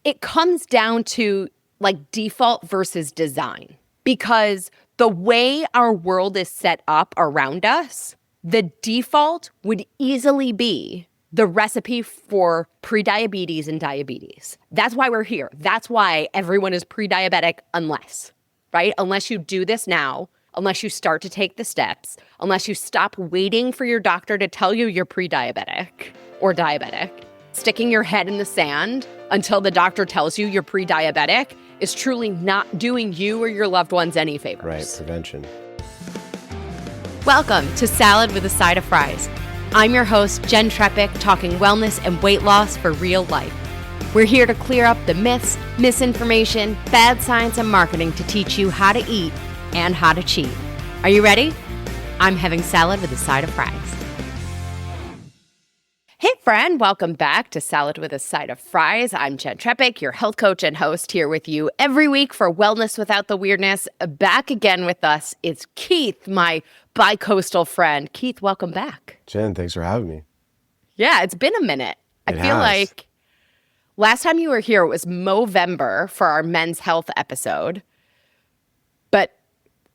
it comes down to like default versus design, because the way our world is set up around us, the default would easily be the recipe for pre-diabetes and diabetes. That's why we're here. That's why everyone is pre-diabetic unless, right? Unless you do this now, unless you start to take the steps, unless you stop waiting for your doctor to tell you you're pre-diabetic or diabetic. Sticking your head in the sand until the doctor tells you you're pre-diabetic is truly not doing you or your loved ones any favors. Right, prevention. Welcome to Salad with a Side of Fries. I'm your host, Jenn Trepeck, talking wellness and weight loss for real life. We're here to clear up the myths, misinformation, bad science, and marketing to teach you how to eat and how to cheat. Are you ready? I'm having salad with a side of fries. Hey friend, welcome back to Salad with a Side of Fries. I'm Jenn Trepeck, your health coach and host, here with you every week for Wellness Without the Weirdness. Back again with us is Keith, my bi-coastal friend. Keith, welcome back. Jenn, thanks for having me. Yeah, it's been a minute. I feel like last time you were here, it was Movember for our men's health episode. But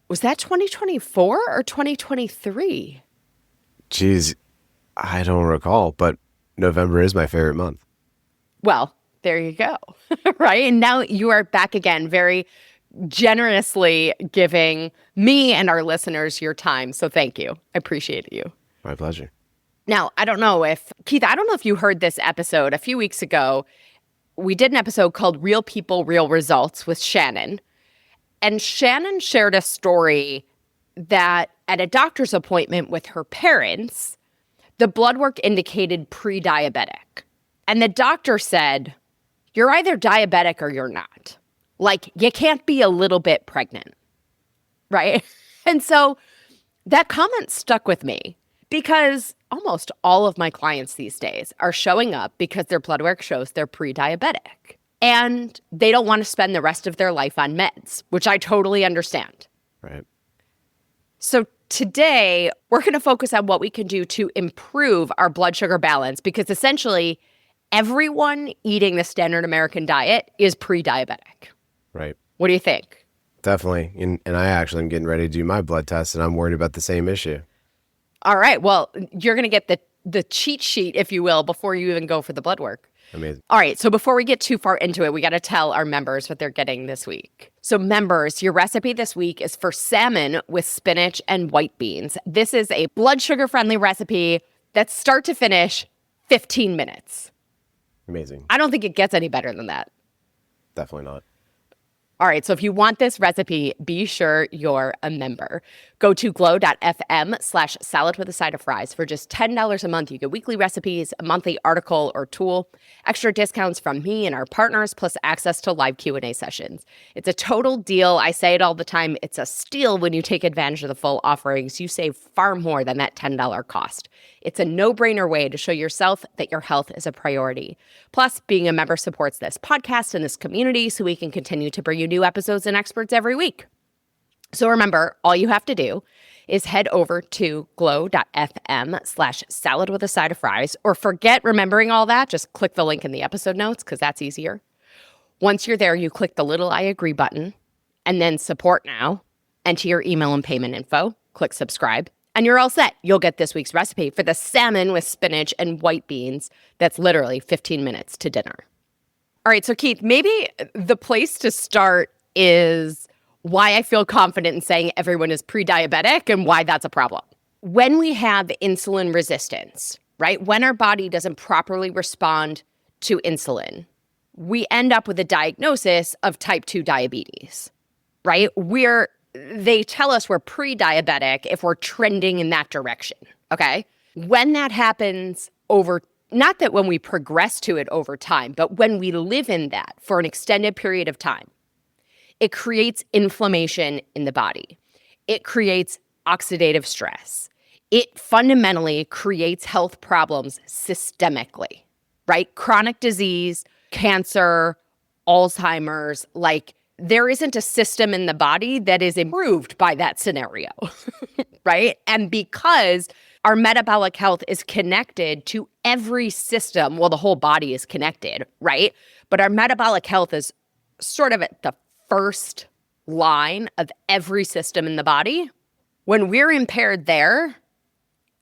was that 2024 or 2023? Geez, I don't recall, but November is my favorite month. Well, there you go, right? And now you are back again, very generously giving me and our listeners your time. So thank you. I appreciate you. My pleasure. Now, Keith, I don't know if you heard this episode a few weeks ago. We did an episode called Real People, Real Results with Shannon. And Shannon shared a story that at a doctor's appointment with her parents, the blood work indicated pre-diabetic. And the doctor said, you're either diabetic or you're not. Like, you can't be a little bit pregnant, right? And so that comment stuck with me because almost all of my clients these days are showing up because their blood work shows they're pre-diabetic. And they don't want to spend the rest of their life on meds, which I totally understand. Right. So today, we're going to focus on what we can do to improve our blood sugar balance, because essentially everyone eating the standard American diet is pre-diabetic. Right. What do you think? Definitely. And I actually am getting ready to do my blood test, and I'm worried about the same issue. All right. Well, you're going to get the cheat sheet, if you will, before you even go for the blood work. Amazing. All right. So before we get too far into it, we got to tell our members what they're getting this week. So members, your recipe this week is for salmon with spinach and white beans. This is a blood sugar friendly recipe that's start to finish 15 minutes. Amazing. I don't think it gets any better than that. Definitely not. All right, so if you want this recipe, be sure you're a member. Go to glow.fm/salad with a side of fries. For just $10 a month, you get weekly recipes, a monthly article or tool, extra discounts from me and our partners, plus access to live Q&A sessions. It's a total deal. I say it all the time. It's a steal when you take advantage of the full offerings. You save far more than that $10 cost. It's a no-brainer way to show yourself that your health is a priority. Plus, being a member supports this podcast and this community so we can continue to bring you new episodes and experts every week. So remember, all you have to do is head over to glow.fm/salad with a side of fries, or forget remembering all that. Just click the link in the episode notes because that's easier. Once you're there, you click the little I agree button and then support now, enter your email and payment info, click subscribe, and you're all set. You'll get this week's recipe for the salmon with spinach and white beans. That's literally 15 minutes to dinner. All right, so Keith, maybe the place to start is why I feel confident in saying everyone is pre-diabetic and why that's a problem. When we have insulin resistance, right, when our body doesn't properly respond to insulin, we end up with a diagnosis of type 2 diabetes, right? They tell us we're pre-diabetic if we're trending in that direction, okay? When that happens not that when we progress to it over time, but when we live in that for an extended period of time, it creates inflammation in the body. It creates oxidative stress. It fundamentally creates health problems systemically, right? Chronic disease, cancer, Alzheimer's, like there isn't a system in the body that is improved by that scenario, right? And because our metabolic health is connected to every system, well, the whole body is connected, right? But our metabolic health is sort of at the first line of every system in the body. When we're impaired there,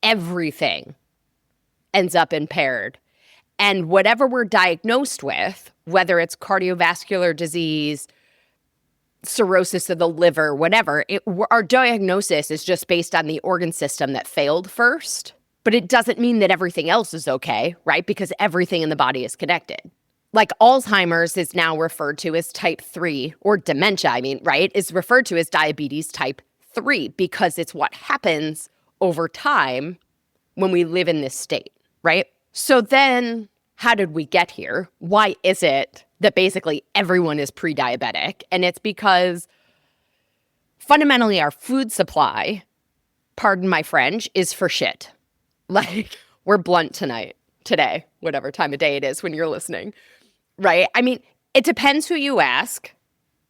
everything ends up impaired. And whatever we're diagnosed with, whether it's cardiovascular disease, cirrhosis of the liver, whatever, our diagnosis is just based on the organ system that failed first. But it doesn't mean that everything else is okay, right? Because everything in the body is connected. Like Alzheimer's is now referred to as type 3, or dementia, right? Is referred to as diabetes type 3 because it's what happens over time when we live in this state, right? So then how did we get here? Why is it that basically everyone is pre-diabetic? And it's because fundamentally our food supply, pardon my French, is for shit. Like, we're blunt today, whatever time of day it is when you're listening, right? It depends who you ask.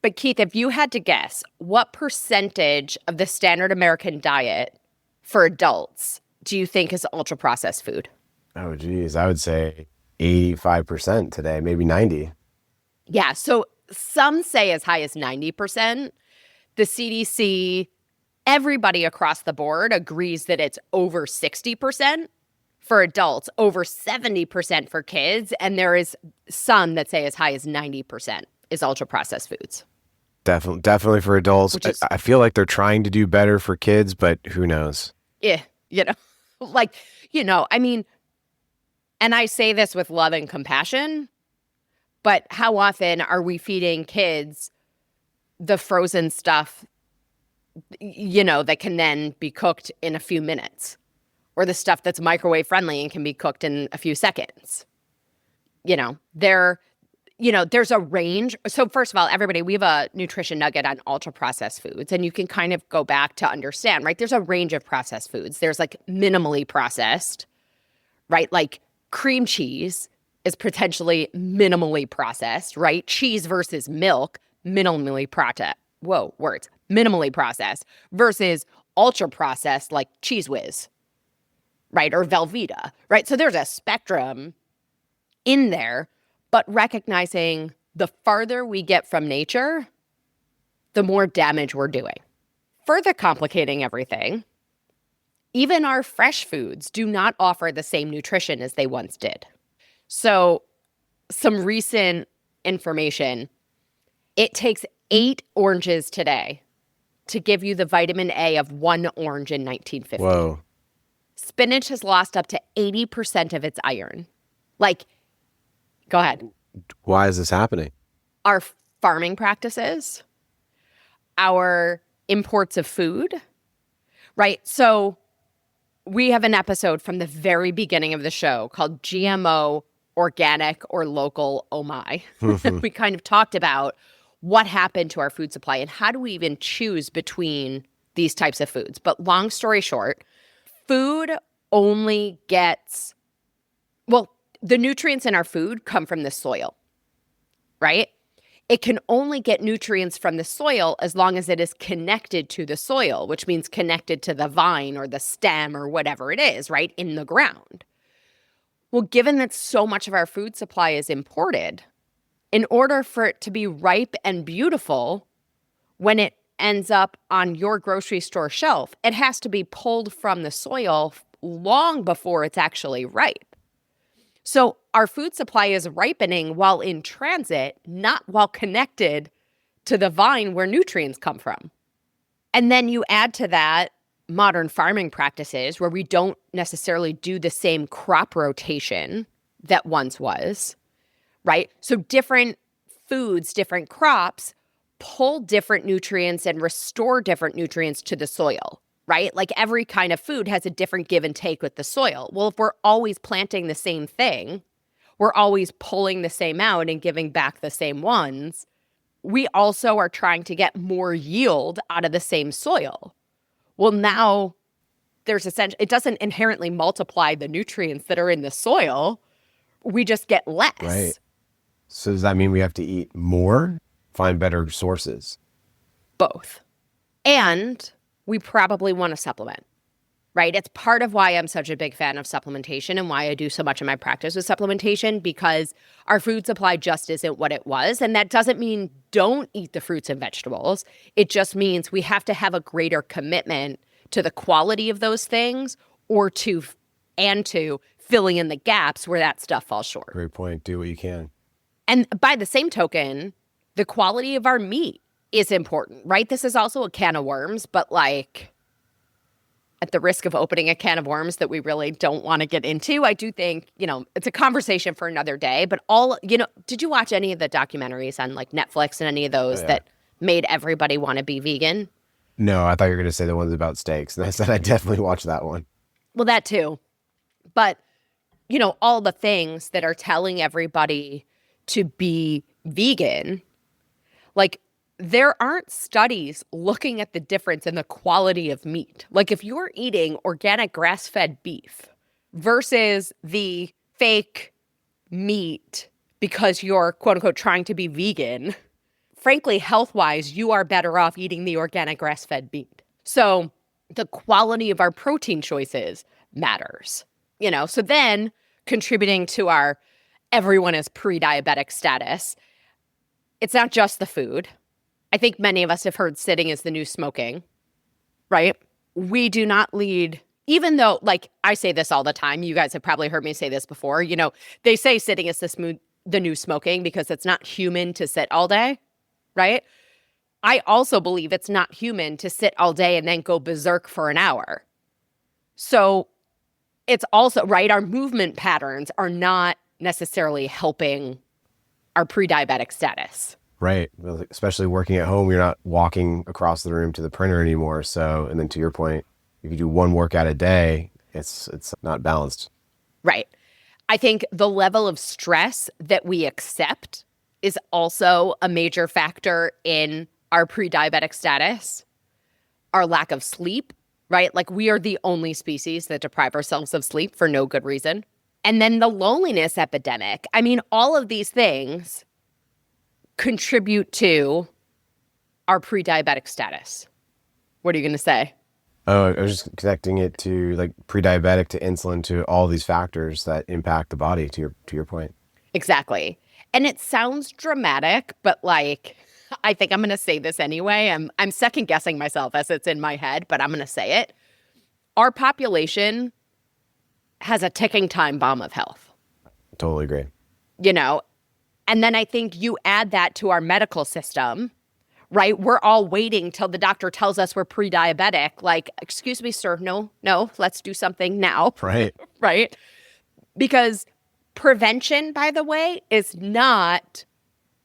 But Keith, if you had to guess, what percentage of the standard American diet for adults do you think is ultra-processed food? Oh, geez. I would say 85% today, maybe 90. Yeah, so some say as high as 90%. The CDC, everybody across the board agrees that it's over 60% for adults, over 70% for kids, and there is some that say as high as 90% is ultra-processed foods. Definitely for adults. I feel like they're trying to do better for kids, but who knows? Yeah, and I say this with love and compassion, but how often are we feeding kids the frozen stuff, that can then be cooked in a few minutes, or the stuff that's microwave friendly and can be cooked in a few seconds? There's a range. So first of all, everybody, we have a nutrition nugget on ultra processed foods, and you can kind of go back to understand, right? There's a range of processed foods. There's like minimally processed, right? Like cream cheese is potentially minimally processed, right? Cheese versus milk, minimally processed. Whoa, words. Minimally processed versus ultra processed like Cheese Whiz, right? Or Velveeta, right? So there's a spectrum in there, but recognizing the farther we get from nature, the more damage we're doing. Further complicating everything, even our fresh foods do not offer the same nutrition as they once did. So some recent information, it takes 8 oranges today to give you the vitamin A of 1 orange in 1950. Whoa. Spinach has lost up to 80% of its iron. Go ahead. Why is this happening? Our farming practices, our imports of food, right? So we have an episode from the very beginning of the show called GMO, Organic, or Local, oh my. We kind of talked about what happened to our food supply and how do we even choose between these types of foods. But long story short, food only gets, the nutrients in our food come from the soil, right? It can only get nutrients from the soil as long as it is connected to the soil, which means connected to the vine or the stem or whatever it is, right, in the ground. Well, given that so much of our food supply is imported, in order for it to be ripe and beautiful, when it ends up on your grocery store shelf, it has to be pulled from the soil long before it's actually ripe. So our food supply is ripening while in transit, not while connected to the vine where nutrients come from. And then you add to that modern farming practices where we don't necessarily do the same crop rotation that once was, right? So different foods, different crops pull different nutrients and restore different nutrients to the soil, right? Like every kind of food has a different give and take with the soil. Well, if we're always planting the same thing, we're always pulling the same out and giving back the same ones, we also are trying to get more yield out of the same soil. Well, now there's essentially, it doesn't inherently multiply the nutrients that are in the soil. We just get less. Right. So does that mean we have to eat more, find better sources? Both. And we probably want to supplement. right? It's part of why I'm such a big fan of supplementation and why I do so much in my practice with supplementation, because our food supply just isn't what it was. And that doesn't mean don't eat the fruits and vegetables. It just means we have to have a greater commitment to the quality of those things or to filling in the gaps where that stuff falls short. Great point. Do what you can. And by the same token, the quality of our meat is important, right? This is also a can of worms, but like at the risk of opening a can of worms that we really don't want to get into, I do think, it's a conversation for another day. But did you watch any of the documentaries on like Netflix and any of those that made everybody want to be vegan? No, I thought you were going to say the ones about steaks. And I said I definitely watched that one. Well, that too. But, all the things that are telling everybody to be vegan, like there aren't studies looking at the difference in the quality of meat. Like if you're eating organic grass-fed beef versus the fake meat because you're quote unquote trying to be vegan, frankly, health-wise, you are better off eating the organic grass-fed meat. So the quality of our protein choices matters, So then contributing to our everyone is pre-diabetic status, it's not just the food. I think many of us have heard sitting is the new smoking, right? We do not lead, even though, like I say this all the time, you guys have probably heard me say this before, they say sitting is the new smoking because it's not human to sit all day, right? I also believe it's not human to sit all day and then go berserk for an hour. So it's also, right, our movement patterns are not necessarily helping our pre-diabetic status. Right. Well, especially working at home, you're not walking across the room to the printer anymore. So, and then to your point, if you do one workout a day, it's not balanced. Right. I think the level of stress that we accept is also a major factor in our pre-diabetic status. Our lack of sleep, right? Like we are the only species that deprive ourselves of sleep for no good reason. And then the loneliness epidemic. I mean, all of these things contribute to our pre-diabetic status. What are you going to say? Oh, I was just connecting it to like pre-diabetic to insulin to all these factors that impact the body to your point. Exactly. And it sounds dramatic, but like I think I'm going to say this anyway. I'm second guessing myself as it's in my head, but I'm going to say it. Our population has a ticking time bomb of health. Totally agree. And then I think you add that to our medical system, right? We're all waiting till the doctor tells us we're pre-diabetic. Like, excuse me, sir, no, let's do something now. Right. Right? Because prevention, by the way, is not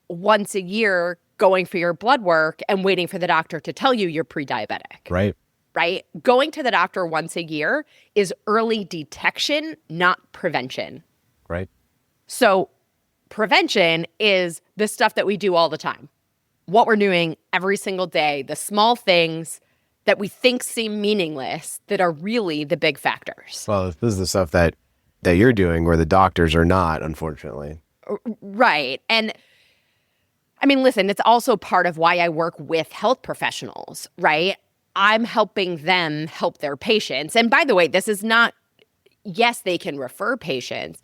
once a year going for your blood work and waiting for the doctor to tell you you're pre-diabetic. Right. Right? Going to the doctor once a year is early detection, not prevention. Right. So prevention is the stuff that we do all the time. What we're doing every single day, the small things that we think seem meaningless that are really the big factors. Well, this is the stuff that you're doing where the doctors are not, unfortunately. Right. And I mean, listen, it's also part of why I work with health professionals, right? I'm helping them help their patients. And by the way, this is not, yes, they can refer patients,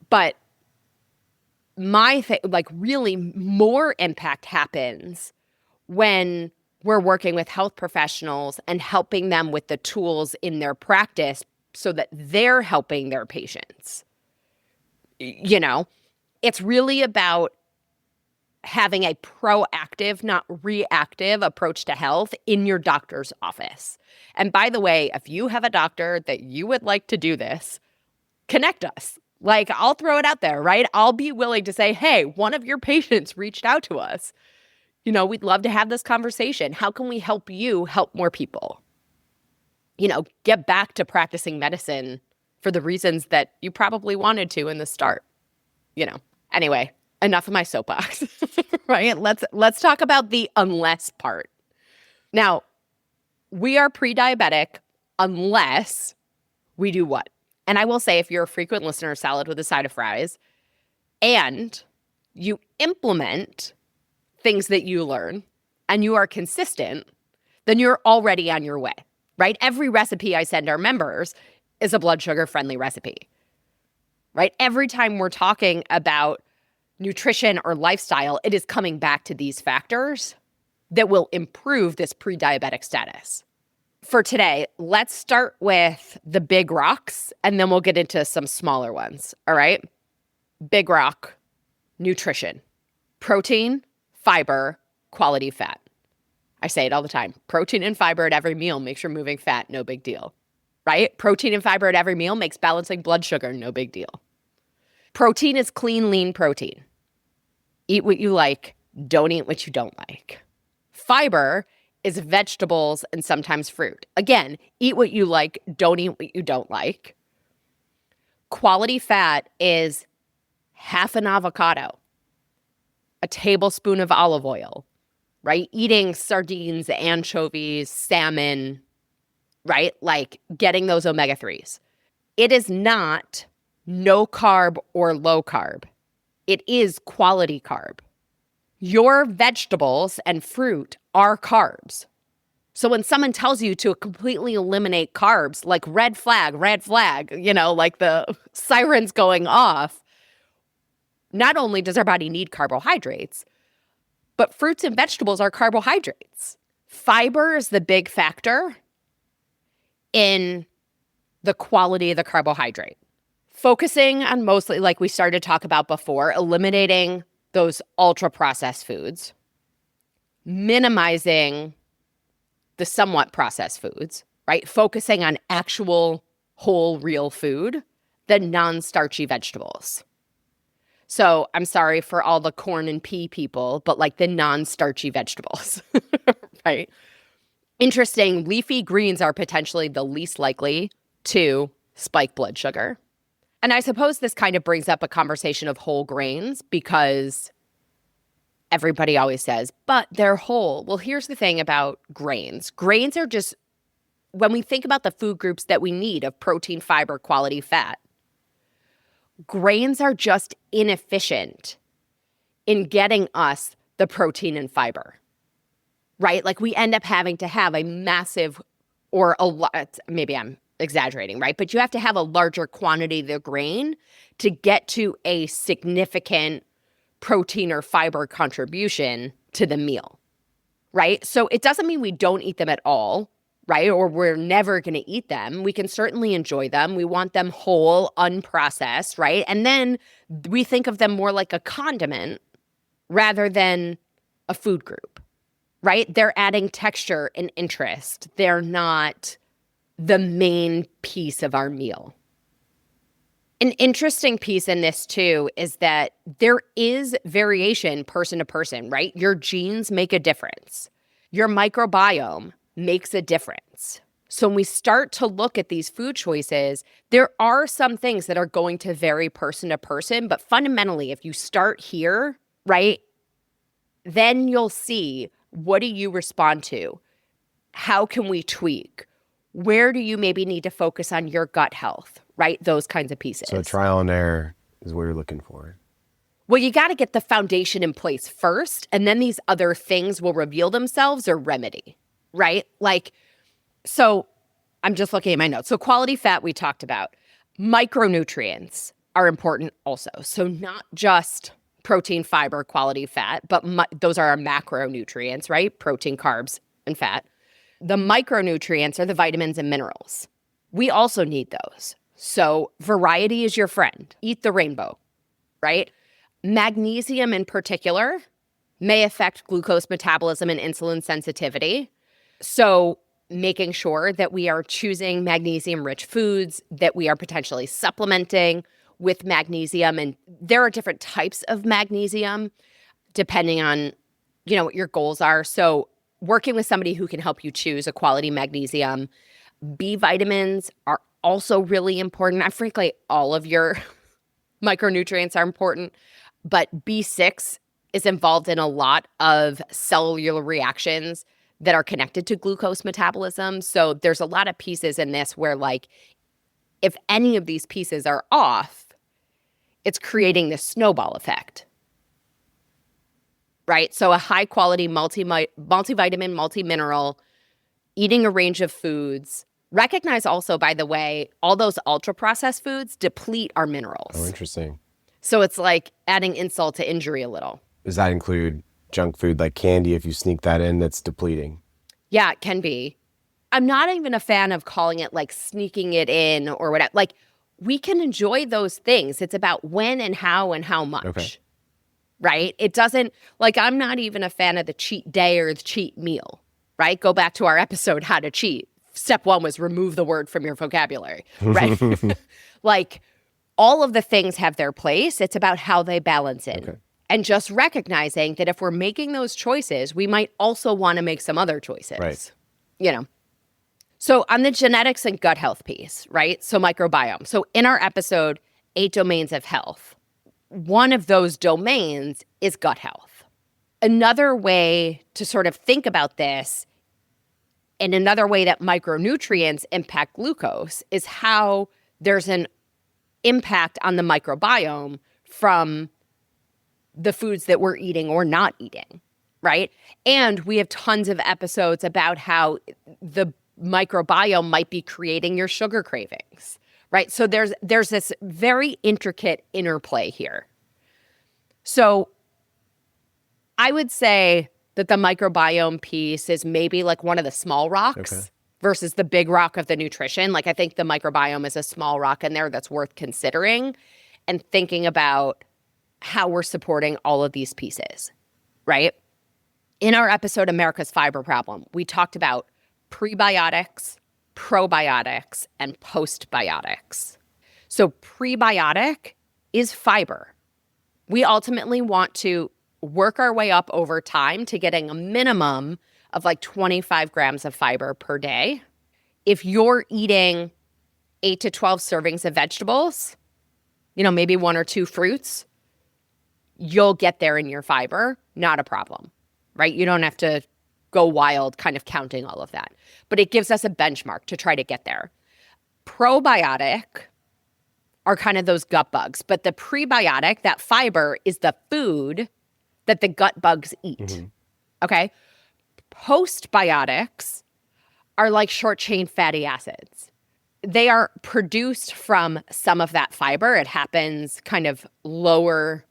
but really more impact happens when we're working with health professionals and helping them with the tools in their practice so that they're helping their patients. It's really about having a proactive, not reactive approach to health in your doctor's office. And by the way, if you have a doctor that you would like to do this, connect us. Like, I'll throw it out there, right? I'll be willing to say, hey, one of your patients reached out to us. We'd love to have this conversation. How can we help you help more people? Get back to practicing medicine for the reasons that you probably wanted to in the start. Anyway, enough of my soapbox, right? Let's talk about the unless part. Now, we are pre-diabetic unless we do what? And I will say, if you're a frequent listener of Salad with a Side of Fries and you implement things that you learn and you are consistent, then you're already on your way. right? Every recipe I send our members is a blood sugar friendly recipe, right? Every time we're talking about nutrition or lifestyle, it is coming back to these factors that will improve this pre-diabetic status. For today, let's start with the big rocks, and then we'll get into some smaller ones, all right? Big rock, nutrition, protein, fiber, quality fat. I say it all the time. Protein and fiber at every meal makes you're moving fat, no big deal, right? Protein and fiber at every meal makes balancing blood sugar, no big deal. Protein is clean, lean protein. Eat what you like, don't eat what you don't like. Fiber is vegetables and sometimes fruit. Again, eat what you like, don't eat what you don't like. Quality fat is half an avocado, a tablespoon of olive oil, right? Eating sardines, anchovies, salmon, right? Like getting those omega-3s. It is not no carb or low carb. It is quality carb. Your vegetables and fruit are carbs. So when someone tells you to completely eliminate carbs, like red flag, like the sirens going off, not only does our body need carbohydrates, but fruits and vegetables are carbohydrates. Fiber is the big factor in the quality of the carbohydrate. Focusing on mostly, like we started to talk about before, eliminating those ultra-processed foods, minimizing the somewhat processed foods, right? Focusing on actual whole, real food, the non-starchy vegetables. So I'm sorry for all the corn and pea people, but like the non-starchy vegetables, right? Interesting, leafy greens are potentially the least likely to spike blood sugar. And I suppose this kind of brings up a conversation of whole grains because everybody always says, but they're whole. Well, here's the thing about grains. Grains are just, when we think about the food groups that we need of protein, fiber, quality fat, grains are just inefficient in getting us the protein and fiber, right? Like we end up having to have a massive or a lot, maybe I'm exaggerating, right? But you have to have a larger quantity of the grain to get to a significant protein or fiber contribution to the meal, right? So it doesn't mean we don't eat them at all, right? Or we're never going to eat them. We can certainly enjoy them. We want them whole, unprocessed, right? And then we think of them more like a condiment rather than a food group, right? They're adding texture and interest. They're not the main piece of our meal. An interesting piece in this too is that there is variation person to person, right? Your genes make a difference. Your microbiome makes a difference. So when we start to look at these food choices, there are some things that are going to vary person to person, but fundamentally, if you start here, right, then you'll see, what do you respond to? How can we tweak? Where do you maybe need to focus on your gut health, right? Those kinds of pieces. So trial and error is what you're looking for. Well, you got to get the foundation in place first, and then these other things will reveal themselves or remedy, right? Like, so I'm just looking at my notes. So quality fat we talked about. Micronutrients are important also. So not just protein, fiber, quality fat, but those are our macronutrients, right? Protein, carbs, and fat. The micronutrients are the vitamins and minerals. We also need those. So variety is your friend. Eat the rainbow, right? Magnesium in particular may affect glucose metabolism and insulin sensitivity. So making sure that we are choosing magnesium-rich foods, that we are potentially supplementing with magnesium. And there are different types of magnesium depending on, what your goals are. So working with somebody who can help you choose a quality magnesium. B vitamins are also really important. And frankly, all of your micronutrients are important, but B6 is involved in a lot of cellular reactions that are connected to glucose metabolism. So there's a lot of pieces in this where, like, if any of these pieces are off, it's creating this snowball effect. Right? So a high quality multivitamin, multi-mineral eating a range of foods. Recognize also, by the way, all those ultra-processed foods deplete our minerals. Oh, interesting. So it's like adding insult to injury a little. Does that include junk food like candy if you sneak that in that's depleting? Yeah, it can be. I'm not even a fan of calling it like sneaking it in or whatever. Like, we can enjoy those things. It's about when and how much. Okay. Right? It doesn't, like, I'm not even a fan of the cheat day or the cheat meal, right? Go back to our episode, How to Cheat. Step 1 was remove the word from your vocabulary, right? Like, all of the things have their place. It's about how they balance in. Okay. And just recognizing that if we're making those choices, we might also want to make some other choices. Right. You know? So on the genetics and gut health piece, right? So microbiome. So in our episode, 8 domains of health, one of those domains is gut health. Another way to sort of think about this, and another way that micronutrients impact glucose, is how there's an impact on the microbiome from the foods that we're eating or not eating, right? And we have tons of episodes about how the microbiome might be creating your sugar cravings, right? So there's this very intricate interplay here. So I would say that the microbiome piece is maybe like one of the small rocks versus the big rock of the nutrition. Like, I think the microbiome is a small rock in there that's worth considering and thinking about how we're supporting all of these pieces, right? In our episode, America's Fiber Problem, we talked about prebiotics, probiotics, and postbiotics. So prebiotic is fiber. We ultimately want to work our way up over time to getting a minimum of like 25 grams of fiber per day. If you're eating 8 to 12 servings of vegetables, maybe 1 or 2 fruits, you'll get there in your fiber, not a problem, right? You don't have to go wild kind of counting all of that. But it gives us a benchmark to try to get there. Probiotic are kind of those gut bugs, but the prebiotic, that fiber, is the food that the gut bugs eat, okay? Postbiotics are like short-chain fatty acids. They are produced from some of that fiber. It happens kind of lower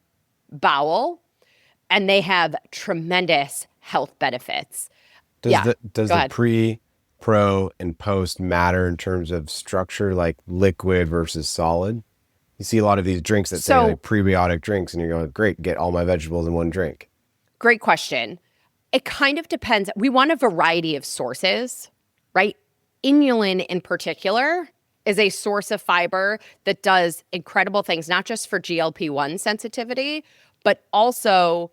bowel, and they have tremendous health benefits. Does the pre, pro, and post matter in terms of structure, like liquid versus solid? You see a lot of these drinks that say like prebiotic drinks, and you're going, great, get all my vegetables in one drink. Great question. It kind of depends. We want a variety of sources, right? Inulin in particular is a source of fiber that does incredible things, not just for GLP-1 sensitivity, but also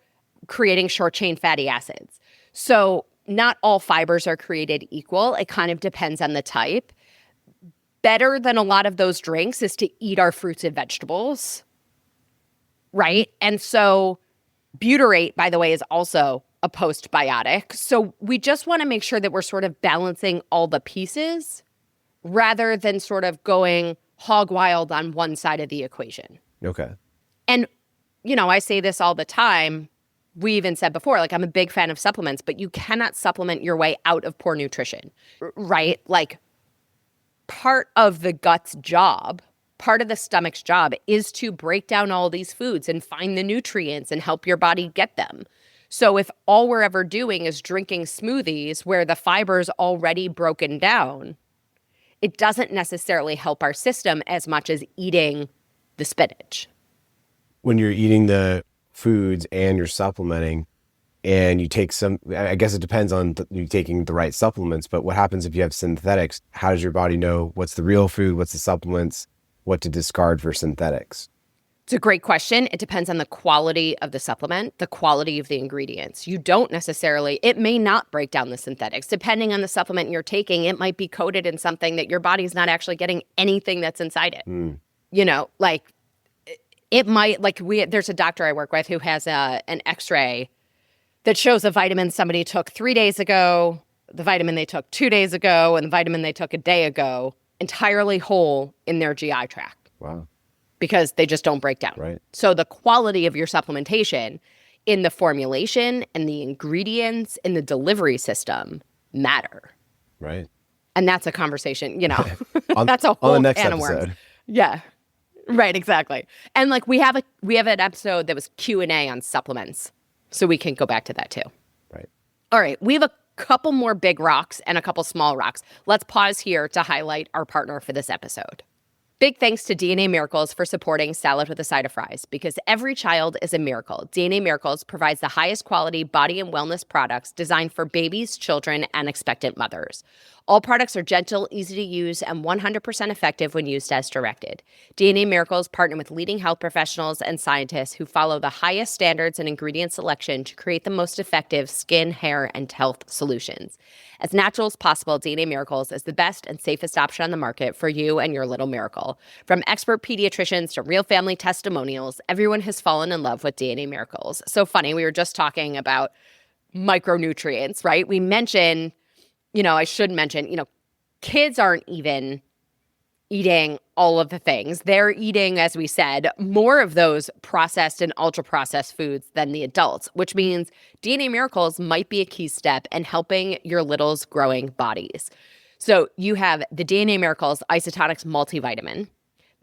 creating short-chain fatty acids. So not all fibers are created equal. It kind of depends on the type. Better than a lot of those drinks is to eat our fruits and vegetables, right? And so butyrate, by the way, is also a postbiotic. So we just want to make sure that we're sort of balancing all the pieces rather than sort of going hog wild on one side of the equation. Okay. And, I say this all the time. We even said before, like, I'm a big fan of supplements, but you cannot supplement your way out of poor nutrition, right? Like, part of the gut's job, part of the stomach's job is to break down all these foods and find the nutrients and help your body get them. So if all we're ever doing is drinking smoothies where the fiber's already broken down, it doesn't necessarily help our system as much as eating the spinach. When you're eating the foods and you're supplementing and you take some, I guess it depends on you taking the right supplements, but what happens if you have synthetics? How does your body know what's the real food, what's the supplements, what to discard for synthetics? It's a great question. It depends on the quality of the supplement, the quality of the ingredients. You don't necessarily, it may not break down the synthetics. Depending on the supplement you're taking, it might be coated in something that your body's not actually getting anything that's inside it. Like it might, like there's a doctor I work with who has an x-ray that shows a vitamin somebody took 3 days ago, the vitamin they took 2 days ago, and the vitamin they took a day ago, entirely whole in their GI tract. Wow. Because they just don't break down. Right. So the quality of your supplementation in the formulation and the ingredients in the delivery system matter. Right. And that's a conversation, On, that's a on whole the next can of worms. episode. Yeah. Right, exactly. And like we have an episode that was Q&A on supplements. So we can go back to that too. Right. All right, we have a couple more big rocks and a couple small rocks. Let's pause here to highlight our partner for this episode. Big thanks to DNA Miracles for supporting Salad with a Side of Fries, because every child is a miracle. DNA Miracles provides the highest quality body and wellness products designed for babies, children, and expectant mothers. All products are gentle, easy to use, and 100% effective when used as directed. DNA Miracles partner with leading health professionals and scientists who follow the highest standards in ingredient selection to create the most effective skin, hair, and health solutions. As natural as possible, DNA Miracles is the best and safest option on the market for you and your little miracle. From expert pediatricians to real family testimonials, everyone has fallen in love with DNA Miracles. So funny, we were just talking about micronutrients, right? We mentioned, I should mention, kids aren't even eating all of the things. They're eating, as we said, more of those processed and ultra-processed foods than the adults, which means DNA Miracles might be a key step in helping your little's growing bodies. So you have the DNA Miracles Isotonics Multivitamin,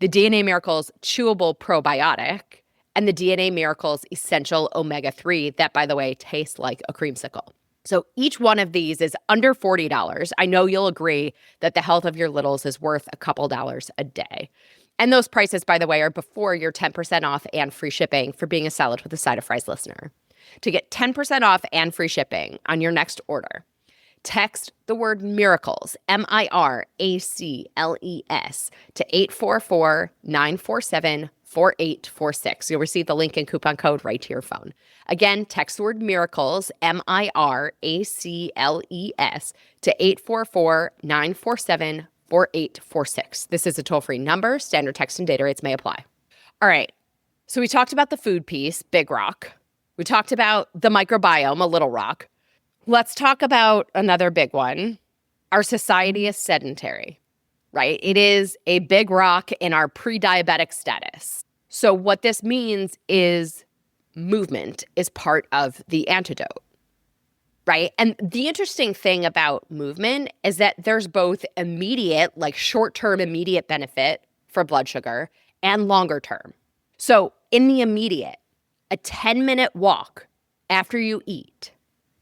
the DNA Miracles Chewable Probiotic, and the DNA Miracles Essential Omega-3 that, by the way, tastes like a creamsicle. So each one of these is under $40. I know you'll agree that the health of your littles is worth a couple dollars a day. And those prices, by the way, are before your 10% off and free shipping for being a Salad with a Side of Fries listener. To get 10% off and free shipping on your next order, text the word miracles, MIRACLES, to 844-947-4846. You'll receive the link and coupon code right to your phone. Again, text the word miracles, MIRACLES, to 844-947-4846. This is a toll-free number. Standard text and data rates may apply. All right. So we talked about the food piece, big rock. We talked about the microbiome, a little rock. Let's talk about another big one. Our society is sedentary, right? It is a big rock in our pre-diabetic status. So what this means is movement is part of the antidote, right? And the interesting thing about movement is that there's both immediate, like short-term immediate benefit for blood sugar and longer term. So in the immediate, a 10-minute walk after you eat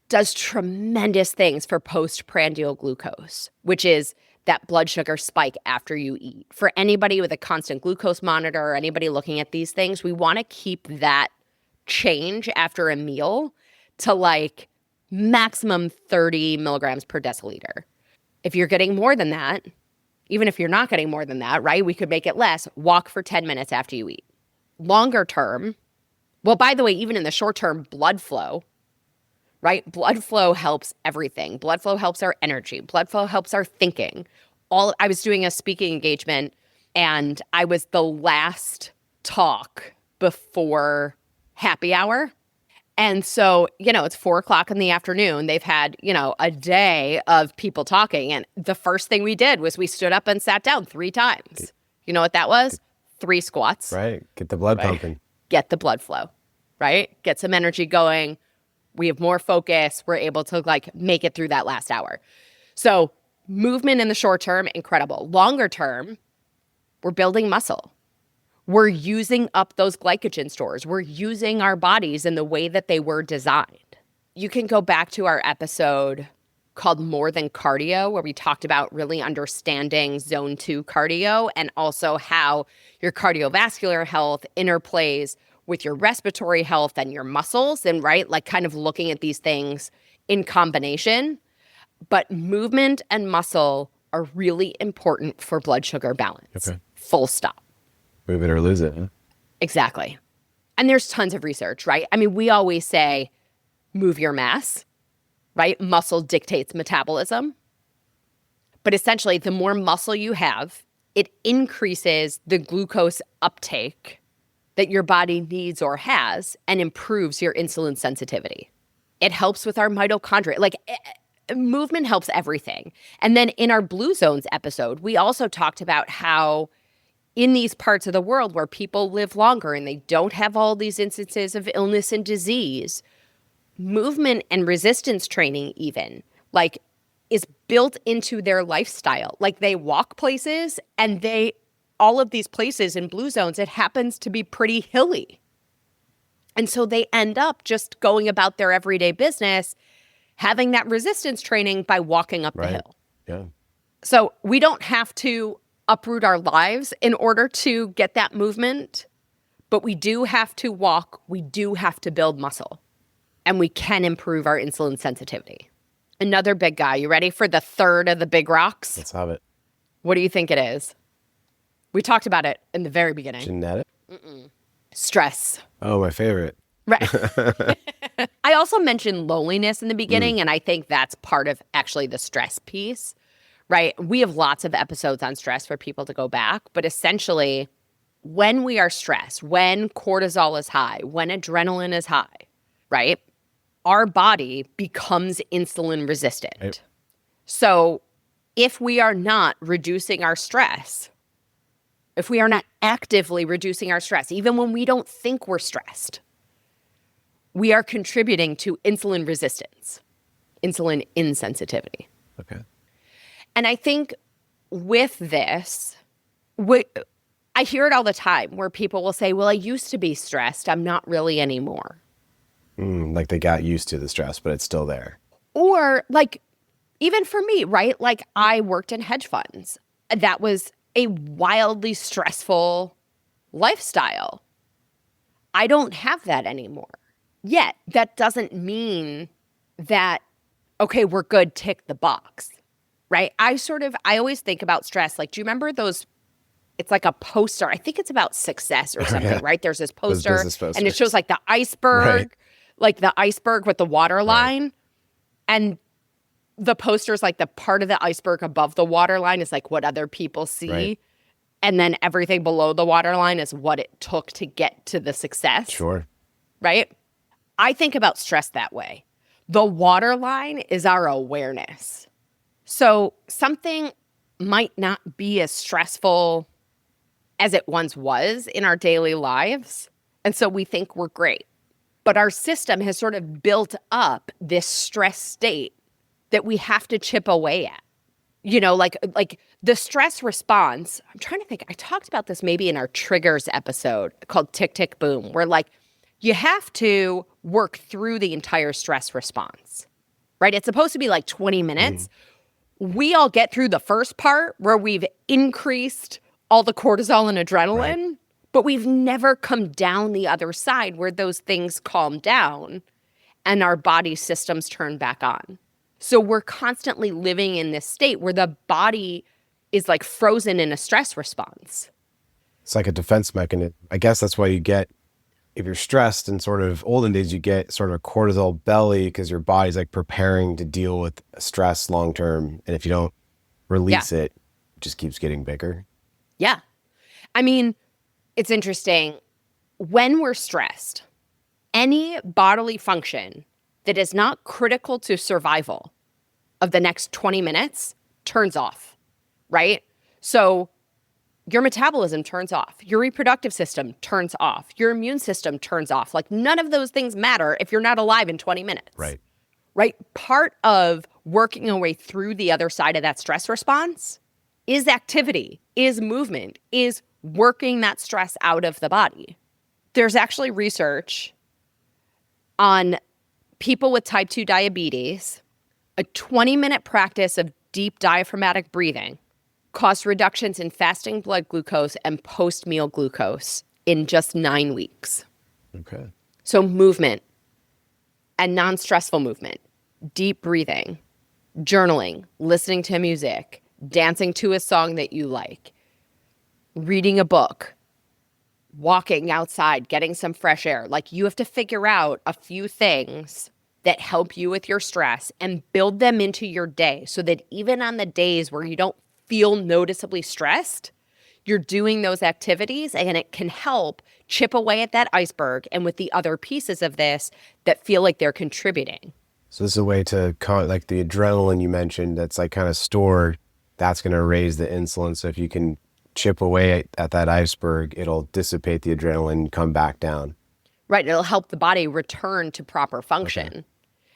does tremendous things for postprandial glucose, which is that blood sugar spike after you eat. For anybody with a constant glucose monitor or anybody looking at these things, we want to keep that change after a meal to like maximum 30 milligrams per deciliter. If you're getting more than that, even if you're not getting more than that, right, we could make it less. Walk for 10 minutes after you eat. Longer term, well, by the way, even in the short term, blood flow, right? Blood flow helps everything. Blood flow helps our energy. Blood flow helps our thinking. I was doing a speaking engagement and I was the last talk before happy hour. And so, it's 4:00 in the afternoon. They've had, a day of people talking. And the first thing we did was we stood up and sat down 3 times. You know what that was? 3 squats. Right. Get the blood pumping. Get the blood flow, right? Get some energy going. We have more focus. We're able to make it through that last hour. So movement in the short term, incredible. Longer term, we're building muscle. We're using up those glycogen stores. We're using our bodies in the way that they were designed. You can go back to our episode called More Than Cardio, where we talked about really understanding zone 2 cardio and also how your cardiovascular health interplays with your respiratory health and your muscles and kind of looking at these things in combination. But movement and muscle are really important for blood sugar balance. Okay. Full stop. Move it or lose it. Huh? Exactly. And there's tons of research, right? I mean, we always say, move your mass, right? Muscle dictates metabolism. But essentially, the more muscle you have, it increases the glucose uptake that your body needs or has and improves your insulin sensitivity. It helps with our mitochondria. Movement helps everything. And then in our Blue Zones episode, we also talked about how in these parts of the world where people live longer and they don't have all these instances of illness and disease, movement and resistance training even, is built into their lifestyle. Like they walk places and all of these places in blue zones, it happens to be pretty hilly. And so they end up just going about their everyday business, having that resistance training by walking up the hill. Yeah. So we don't have to uproot our lives in order to get that movement, but we do have to walk. We do have to build muscle, and we can improve our insulin sensitivity. Another big guy. You ready for the third of the big rocks? Let's have it. What do you think it is? We talked about it in the very beginning. Genetic? Stress. Oh, my favorite. Right. I also mentioned loneliness in the beginning, and I think that's part of actually the stress piece, right? We have lots of episodes on stress for people to go back, but essentially, when we are stressed, when cortisol is high, when adrenaline is high, right, our body becomes insulin resistant. Right. So if we are not reducing our stress, if we are not actively reducing our stress, even when we don't think we're stressed, we are contributing to insulin resistance, insulin insensitivity. Okay. And I think with this, I hear it all the time where people will say, well, I used to be stressed. I'm not really anymore. Like they got used to the stress, but it's still there. Or like, even for me, right? Like I worked in hedge funds. That was a wildly stressful lifestyle. I don't have that anymore. Yet, that doesn't mean that, okay, we're good, tick the box, right? I always think about stress. Like, do you remember those? It's like a poster. I think it's about success or something, right? There's this poster, and it shows like the iceberg, like the iceberg with the water line. And the poster is like the part of the iceberg above the water line is like what other people see. Right. And then everything below the water line is what it took to get to the success. Sure. Right? I think about stress that way. The water line is our awareness. So something might not be as stressful as it once was in our daily lives. And so we think we're great. But our system has sort of built up this stress state that we have to chip away at. You know, like the stress response, I'm trying to think, I talked about this maybe in our triggers episode called Tick, Tick, Boom, where like you have to work through the entire stress response, right? It's supposed to be like 20 minutes. We all get through the first part where we've increased all the cortisol and adrenaline, but we've never come down the other side where those things calm down and our body systems turn back on. So we're constantly living in this state where the body is like frozen in a stress response. It's like a defense mechanism. I guess that's why you get, if you're stressed in sort of olden days, you get sort of a cortisol belly because your body's like preparing to deal with stress long term. And if you don't release it, it just keeps getting bigger. Yeah. I mean, it's interesting. When we're stressed, any bodily function that is not critical to survival of the next 20 minutes turns off, right? So your metabolism turns off. Your reproductive system turns off. Your immune system turns off. Like none of those things matter if you're not alive in 20 minutes. Right. Right? Part of working our way through the other side of that stress response is activity, is movement, is working that stress out of the body. There's actually research on people with type 2 diabetes. A 20-minute practice of deep diaphragmatic breathing caused reductions in fasting blood glucose and post-meal glucose in just 9 weeks. Okay. So movement and non-stressful movement, deep breathing, journaling, listening to music, dancing to a song that you like, reading a book, walking outside, getting some fresh air. Like you have to figure out a few things that help you with your stress and build them into your day so that even on the days where you don't feel noticeably stressed, you're doing those activities and it can help chip away at that iceberg and with the other pieces of this that feel like they're contributing. So this is a way to, like the adrenaline you mentioned that's like kind of stored, that's going to raise the insulin. So if you can chip away at that iceberg, it'll dissipate the adrenaline and come back down. Right. It'll help the body return to proper function. Okay.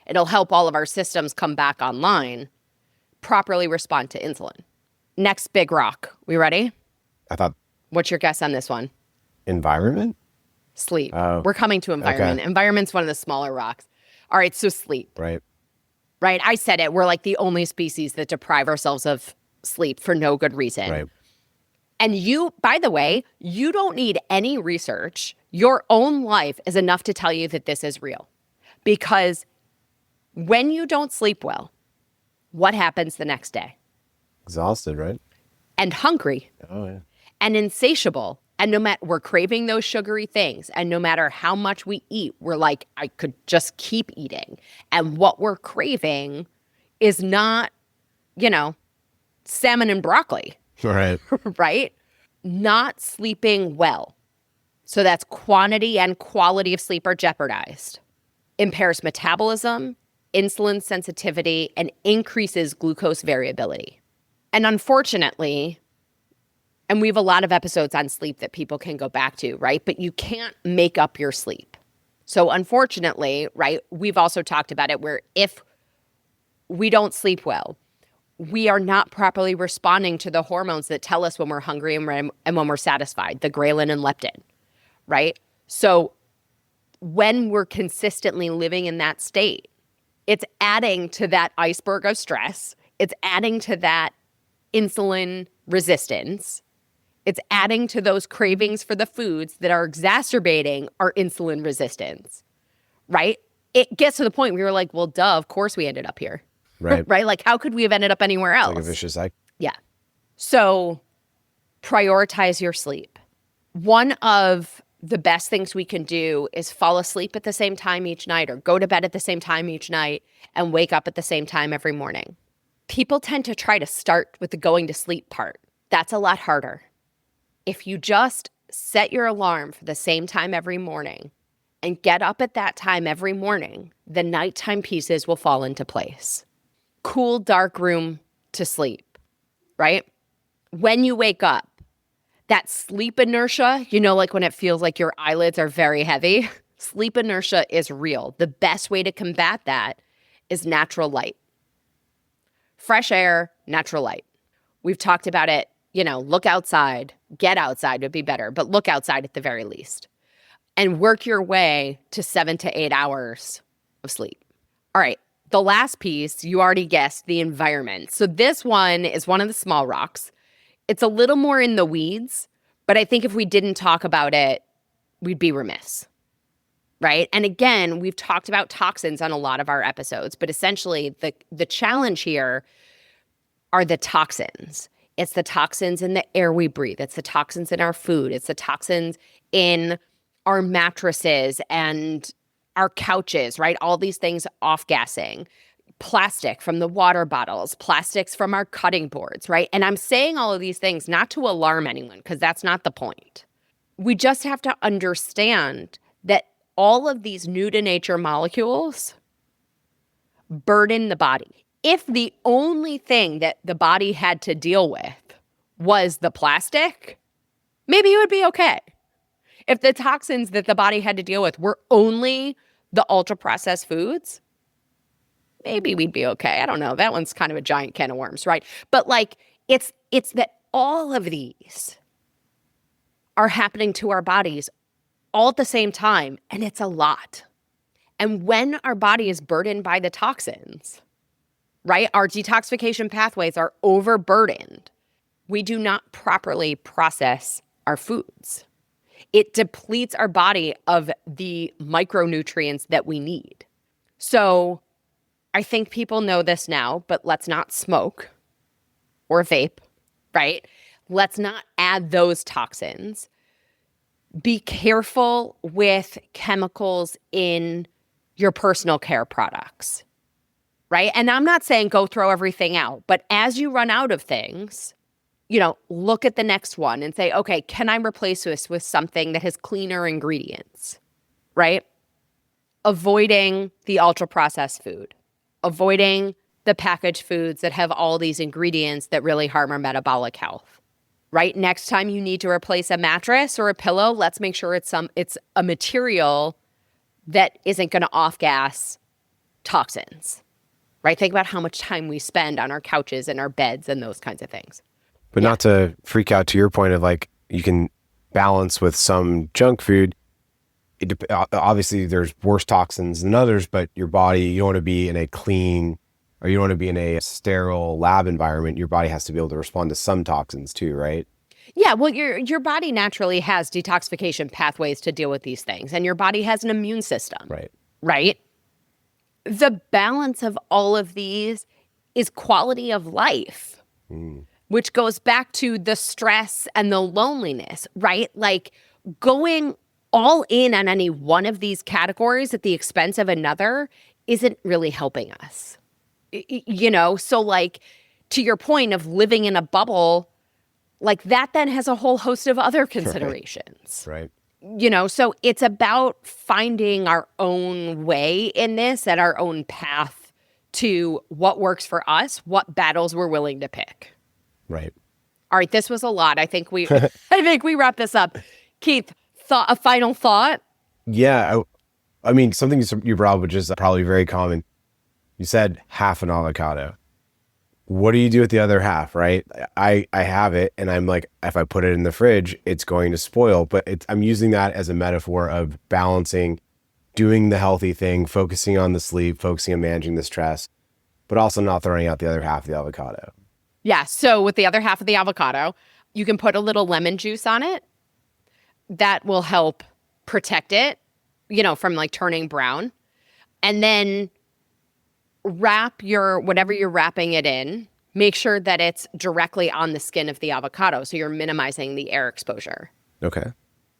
It'll help all of our systems come back online. properly respond to insulin. Next big rock. We ready? I thought What's your guess on this one? environment? Sleep. Oh, We're coming to environment. okay. Environment's one of the smaller rocks. All right, so sleep. Right. Right? I said it. We're like the only species that deprive ourselves of sleep for no good reason. Right. And you, by the way, you don't need any research. Your own life is enough to tell you that this is real. Because when you don't sleep well, what happens the next day? Exhausted, right? And hungry. Oh, yeah. And insatiable. And no matter, we're craving those sugary things. And no matter how much we eat, we're like, I could just keep eating. And what we're craving is not, salmon and broccoli, Right. right? Not sleeping well. So that's quantity and quality of sleep are jeopardized. Impairs metabolism, insulin sensitivity, and increases glucose variability. And unfortunately, and we have a lot of episodes on sleep that people can go back to, right? But you can't make up your sleep. So unfortunately, right, we've also talked about it where if we don't sleep well, we are not properly responding to the hormones that tell us when we're hungry and when we're satisfied, the ghrelin and leptin, right? So when we're consistently living in that state, it's adding to that iceberg of stress. It's adding to that insulin resistance. It's adding to those cravings for the foods that are exacerbating our insulin resistance, right? It gets to the point where you're like, well, duh, of course we ended up here. Right. Right? Like, how could we have ended up anywhere else? Like a vicious cycle. Yeah. So prioritize your sleep. One of the best things we can do is fall asleep at the same time each night or go to bed at the same time each night and wake up at the same time every morning. People tend to try to start with the going to sleep part. That's a lot harder. If you just set your alarm for the same time every morning and get up at that time every morning, the nighttime pieces will fall into place. Cool, dark room to sleep, right? When you wake up, that sleep inertia, like when it feels like your eyelids are very heavy, sleep inertia is real. The best way to combat that is natural light. Fresh air, natural light. We've talked about it, look outside, get outside would be better, but look outside at the very least. And work your way to 7 to 8 hours of sleep. All right. The last piece, you already guessed, the environment. So this one is one of the small rocks. It's a little more in the weeds, but I think if we didn't talk about it, we'd be remiss, right? And again, we've talked about toxins on a lot of our episodes, but essentially the challenge here are the toxins. It's the toxins in the air we breathe. It's the toxins in our food. It's the toxins in our mattresses and our couches, right? All these things off-gassing. Plastic from the water bottles, plastics from our cutting boards, right? And I'm saying all of these things not to alarm anyone because that's not the point. We just have to understand that all of these new to nature molecules burden the body. If the only thing that the body had to deal with was the plastic, maybe it would be okay. If the toxins that the body had to deal with were only the ultra-processed foods, maybe we'd be okay. I don't know. That one's kind of a giant can of worms, right? But it's that all of these are happening to our bodies all at the same time, and it's a lot. And when our body is burdened by the toxins, right, our detoxification pathways are overburdened. We do not properly process our foods. It depletes our body of the micronutrients that we need. So I think people know this now, but let's not smoke or vape, right? Let's not add those toxins. Be careful with chemicals in your personal care products, right? And I'm not saying go throw everything out, but as you run out of things, look at the next one and say, okay, can I replace this with something that has cleaner ingredients, right? Avoiding the ultra-processed food, avoiding the packaged foods that have all these ingredients that really harm our metabolic health, right? Next time you need to replace a mattress or a pillow, let's make sure it's a material that isn't going to off-gas toxins, right? Think about how much time we spend on our couches and our beds and those kinds of things. But not to freak out to your point of like, you can balance with some junk food. Obviously, there's worse toxins than others, but your body, you don't want to be in a clean or you don't want to be in a sterile lab environment. Your body has to be able to respond to some toxins too, right? Yeah, well, your body naturally has detoxification pathways to deal with these things, and your body has an immune system. Right. Right? The balance of all of these is quality of life, which goes back to the stress and the loneliness, right? Like going all in on any one of these categories at the expense of another isn't really helping us. You know, so like to your point of living in a bubble, like that then has a whole host of other considerations. Right. You know, so it's about finding our own way in this and our own path to what works for us, what battles we're willing to pick. Right. All right, this was a lot. I think we wrap this up. Keith, a final thought? Yeah. I mean, something you brought up, which is probably very common. You said half an avocado. What do you do with the other half, right? I have it, and I'm like, if I put it in the fridge, it's going to spoil. But I'm using that as a metaphor of balancing, doing the healthy thing, focusing on the sleep, focusing on managing the stress, but also not throwing out the other half of the avocado. Yeah, so with the other half of the avocado, you can put a little lemon juice on it. That will help protect it, you know, from like turning brown. And then wrap whatever you're wrapping it in, make sure that it's directly on the skin of the avocado. So you're minimizing the air exposure. Okay.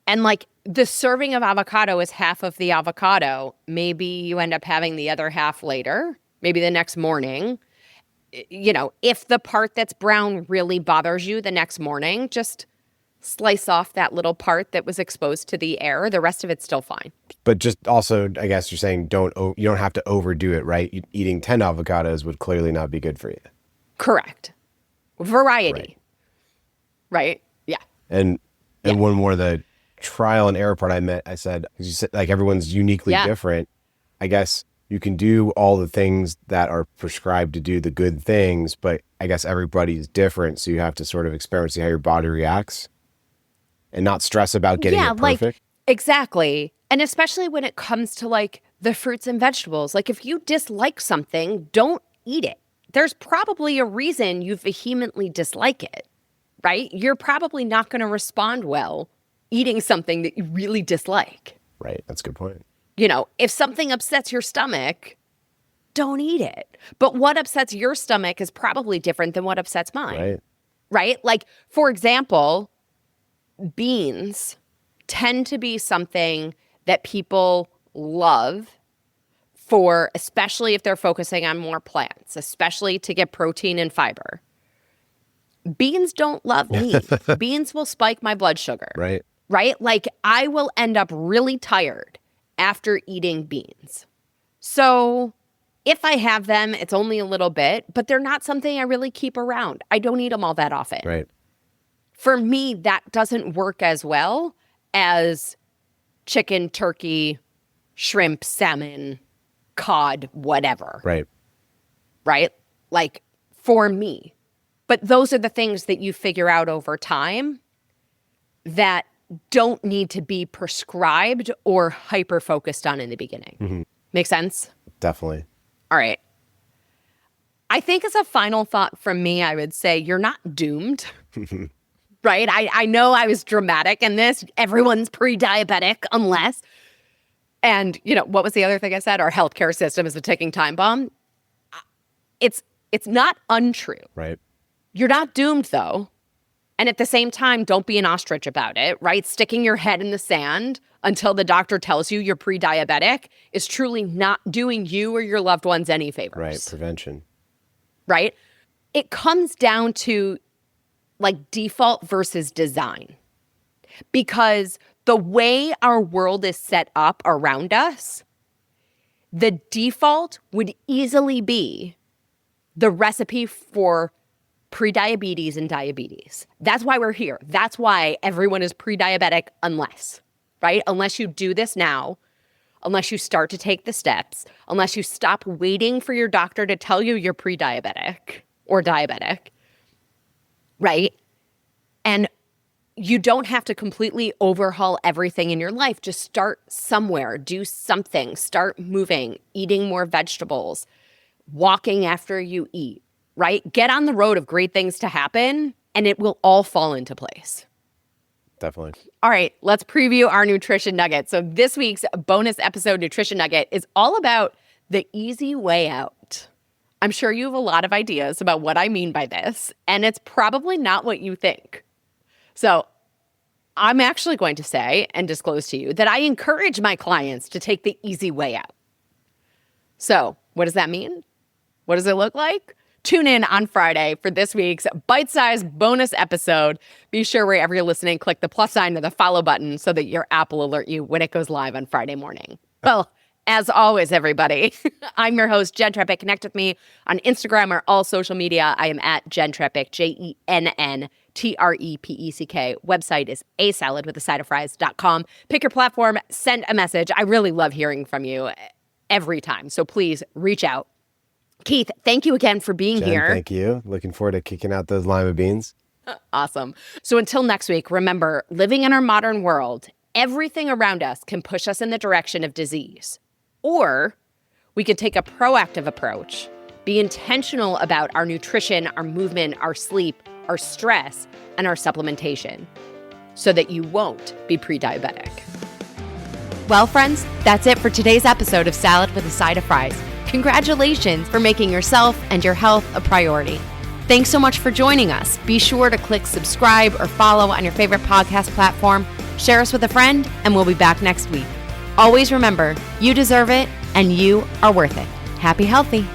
And like the serving of avocado is half of the avocado. Maybe you end up having the other half later, maybe the next morning. You know, if the part that's brown really bothers you the next morning, just slice off that little part that was exposed to the air. The rest of it's still fine. But just also, I guess you're saying you don't have to overdo it, right? Eating 10 avocados would clearly not be good for you. Correct. Variety. Right? Yeah. And one more, the trial and error part I said, you said like everyone's uniquely different. I guess you can do all the things that are prescribed to do the good things, but I guess everybody's different. So you have to sort of experiment, see how your body reacts. And not stress about getting it perfect. Like, exactly. And especially when it comes to like the fruits and vegetables. Like if you dislike something, don't eat it. There's probably a reason you vehemently dislike it, right? You're probably not going to respond well eating something that you really dislike. Right. That's a good point. You know, if something upsets your stomach, don't eat it. But what upsets your stomach is probably different than what upsets mine. Right. Right? Like, for example, beans tend to be something that people love for, especially if they're focusing on more plants, especially to get protein and fiber. Beans don't love me. Beans will spike my blood sugar. Right. Right? Like I will end up really tired after eating beans. So if I have them, it's only a little bit, but they're not something I really keep around. I don't eat them all that often. Right. For me, that doesn't work as well as chicken, turkey, shrimp, salmon, cod, whatever. Right. Right? Like for me. But those are the things that you figure out over time that don't need to be prescribed or hyper-focused on in the beginning. Mm-hmm. Make sense? Definitely. All right. I think as a final thought from me, I would say you're not doomed. Right? I know I was dramatic in this. Everyone's pre-diabetic unless. And, you know, what was the other thing I said? Our healthcare system is a ticking time bomb. It's not untrue. Right. You're not doomed, though. And at the same time, don't be an ostrich about it, right? Sticking your head in the sand until the doctor tells you you're pre-diabetic is truly not doing you or your loved ones any favors. Right. Prevention. Right? It comes down to like default versus design. Because the way our world is set up around us, the default would easily be the recipe for pre-diabetes and diabetes. That's why we're here. That's why everyone is pre-diabetic unless, right? Unless you do this now, unless you start to take the steps, unless you stop waiting for your doctor to tell you you're pre-diabetic or diabetic, right? And you don't have to completely overhaul everything in your life. Just start somewhere, do something, start moving, eating more vegetables, walking after you eat, right? Get on the road of great things to happen, and it will all fall into place. Definitely. All right, let's preview our nutrition nugget. So this week's bonus episode nutrition nugget is all about the easy way out. I'm sure you have a lot of ideas about what I mean by this, and it's probably not what you think. So I'm actually going to say and disclose to you that I encourage my clients to take the easy way out. So what does that mean? What does it look like? Tune in on Friday for this week's bite-sized bonus episode. Be sure wherever you're listening, click the plus sign or the follow button so that your app will alert you when it goes live on Friday morning. Well, as always, everybody, I'm your host, Jenn Trepeck. Connect with me on Instagram or all social media. I am at Jenn Trepeck, JennTrepeck. Website is asaladwithasideofries.com. Pick your platform, send a message. I really love hearing from you every time. So please reach out. Keith, thank you again for being Jen, here. Thank you. Looking forward to kicking out those lima beans. Awesome. So until next week, remember, living in our modern world, everything around us can push us in the direction of disease. Or we could take a proactive approach, be intentional about our nutrition, our movement, our sleep, our stress, and our supplementation so that you won't be pre-diabetic. Well, friends, that's it for today's episode of Salad with a Side of Fries. Congratulations for making yourself and your health a priority. Thanks so much for joining us. Be sure to click subscribe or follow on your favorite podcast platform. Share us with a friend, and we'll be back next week. Always remember, you deserve it, and you are worth it. Happy healthy.